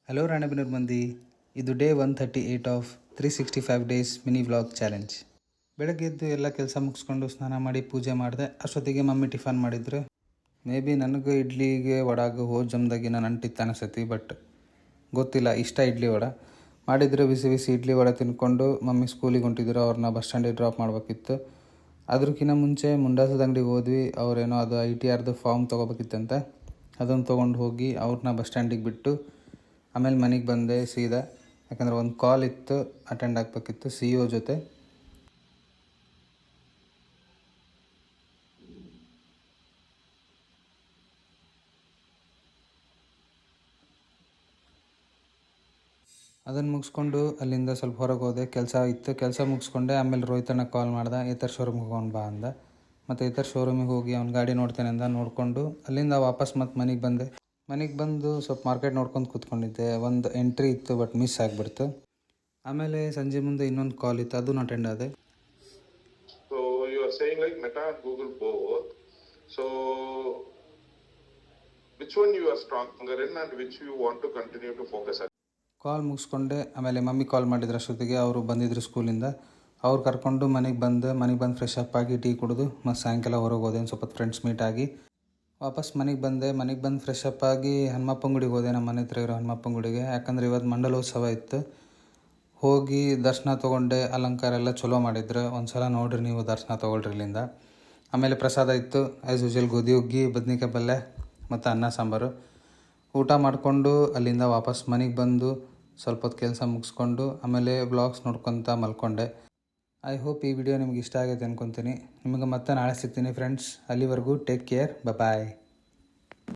Hello Ranebennur ಮಂದಿ, ಇದು day 138 of 365 days mini vlog challenge. ಬೆಳಗ್ಗೆ ಎದ್ದು ಎಲ್ಲ ಕೆಲಸ ಮುಗಿಸ್ಕೊಂಡು ಸ್ನಾನ ಮಾಡಿ ಪೂಜೆ ಮಾಡಿದೆ. ಅಷ್ಟೊತ್ತಿಗೆ ಮಮ್ಮಿ ಟಿಫನ್ ಮಾಡಿದ್ರು. ಮೇ ಬಿ ನನಗೆ ಇಡ್ಲಿಗೆ ವಡಾಗ ಹೋದ ಜಮ್ದಾಗಿನ ನಂಟಿತ್ತು ಅನಿಸತಿ, ಬಟ್ ಗೊತ್ತಿಲ್ಲ. ಇಷ್ಟ ಇಡ್ಲಿ ವಡ ಮಾಡಿದ್ರು. ಬಿಸಿ ಬಿಸಿ ಇಡ್ಲಿ ವಡ ತಿನ್ಕೊಂಡು ಮಮ್ಮಿ ಸ್ಕೂಲಿಗೆ ಹೊಂಟಿದ್ರು. ಅವ್ರನ್ನ ಬಸ್ ಸ್ಟ್ಯಾಂಡಿಗೆ ಡ್ರಾಪ್ ಮಾಡಬೇಕಿತ್ತು. ಅದಕ್ಕಿಂತ ಮುಂಚೆ ಮುಂಡಾಸದ ಅಂಗಡಿಗೆ ಹೋದ್ವಿ. ಅವರೇನೋ ಅದು ITRದು ಫಾರ್ಮ್ ತೊಗೋಬೇಕಿತ್ತಂತೆ. ಅದನ್ನು ತೊಗೊಂಡು ಹೋಗಿ ಅವ್ರನ್ನ ಬಸ್ ಸ್ಟ್ಯಾಂಡಿಗೆ ಬಿಟ್ಟು ಆಮೇಲೆ ಮನೆಗೆ ಬಂದೆ ಸೀದಾ. ಯಾಕಂದರೆ ಒಂದು ಕಾಲ್ ಇತ್ತು, ಅಟೆಂಡ್ ಆಗಬೇಕಿತ್ತು CEO ಜೊತೆ. ಅದನ್ನು ಮುಗಿಸ್ಕೊಂಡು ಅಲ್ಲಿಂದ ಸ್ವಲ್ಪ ಹೊರಗೆ ಹೋದೆ. ಕೆಲಸ ಇತ್ತು, ಕೆಲಸ ಮುಗಿಸ್ಕೊಂಡೆ. ಆಮೇಲೆ ರೋಹಿತಣ್ಣ ಕಾಲ್ ಮಾಡ್ದೆ, ಈತರ ಶೋರೂಮ್ಗೆ ಹೋಗೋಣ ಬಾ ಅಂದ. ಮತ್ತು ಈತರ ಶೋರೂಮಿಗೆ ಹೋಗಿ ಅವ್ನ ಗಾಡಿ ನೋಡ್ತೇನೆ ಅಂದ. ನೋಡಿಕೊಂಡು ಅಲ್ಲಿಂದ ವಾಪಸ್ ಮತ್ತೆ ಮನೆಗೆ ಬಂದೆ. ಮನೆಗೆ ಬಂದು ಸ್ವಲ್ಪ ಮಾರ್ಕೆಟ್ ನೋಡ್ಕೊಂಡು ಕೂತ್ಕೊಂಡಿದ್ದೆ. ಒಂದು ಎಂಟ್ರಿ ಇತ್ತು, ಬಟ್ ಮಿಸ್ ಆಗಿಬಿಡ್ತು. ಆಮೇಲೆ ಸಂಜೆ ಮುಂದೆ ಇನ್ನೊಂದು ಕಾಲ್ ಇತ್ತು, ಅದನ್ನು ಅಟೆಂಡ್ ಆದೆ. So you are saying like Meta and Google both. So which one you are stronger in and which you want to continue to focus on? ಕಾಲ್ ಮುಗಿಸ್ಕೊಂಡೆ. ಆಮೇಲೆ ಮಮ್ಮಿ ಕಾಲ್ ಮಾಡಿದ್ರು. ಅಷ್ಟೊತ್ತಿಗೆ ಅವರು ಬಂದಿದ್ದರು ಸ್ಕೂಲಿಂದ. ಅವ್ರು ಕರ್ಕೊಂಡು ಮನೆಗೆ ಬಂದು ಫ್ರೆಶ್ ಅಪ್ ಆಗಿ ಟೀ ಕುಡಿದು ಮತ್ತು ಸಾಯಂಕಾಲ ಹೊರಗೆ ಹೋದೆ. ಒಂದು ಸ್ವಲ್ಪ ಫ್ರೆಂಡ್ಸ್ ಮೀಟ್ ಆಗಿ ವಾಪಸ್ ಮನೆಗೆ ಬಂದೆ. ಮನೆಗೆ ಬಂದು ಫ್ರೆಶ್ ಅಪ್ ಆಗಿ ಹನುಮಪ್ಪನ ಗುಡಿಗೆ ಹೋದೆ, ನಮ್ಮ ಮನೆ ಹತ್ರ ಇರೋ ಹನುಮಪ್ಪನ ಗುಡಿಗೆ. ಯಾಕಂದರೆ ಇವತ್ತು ಮಂಡಲೋತ್ಸವ ಇತ್ತು. ಹೋಗಿ ದರ್ಶನ ತೊಗೊಂಡೆ. ಅಲಂಕಾರ ಎಲ್ಲ ಚಲೋ ಮಾಡಿದ್ರು. ಒಂದು ಸಲ ನೋಡಿರಿ ನೀವು, ದರ್ಶನ ತೊಗೊಳ್ರಿ ಇಲ್ಲಿಂದ. ಆಮೇಲೆ ಪ್ರಸಾದ ಇತ್ತು ಆ್ಯಸ್ ಯೂಶುವಲ್, ಗೋಧಿ ಹುಗ್ಗಿ, ಬದ್ನಿಕಾಯಿ ಪಲ್ಯ ಮತ್ತು ಅನ್ನ ಸಾಂಬಾರು. ಊಟ ಮಾಡಿಕೊಂಡು ಅಲ್ಲಿಂದ ವಾಪಸ್ ಮನೆಗೆ ಬಂದು ಸ್ವಲ್ಪ ಹೊತ್ತು ಕೆಲಸ ಮುಗಿಸ್ಕೊಂಡು ಆಮೇಲೆ ವ್ಲಾಗ್ಸ್ ನೋಡ್ಕೊತ ಮಲ್ಕೊಂಡೆ. ಐ ಹೋಪ್ ಈ ವಿಡಿಯೋ ನಿಮ್ಗೆ ಇಷ್ಟ ಆಗೈತೆ ಅಂದ್ಕೊತೀನಿ. ನಿಮಗೆ ಮತ್ತೆ ನಾಳೆ ಸಿಗ್ತೀನಿ ಫ್ರೆಂಡ್ಸ್. ಅಲ್ಲಿವರೆಗೂ ಟೇಕ್ ಕೇರ್, ಬಾಯ್.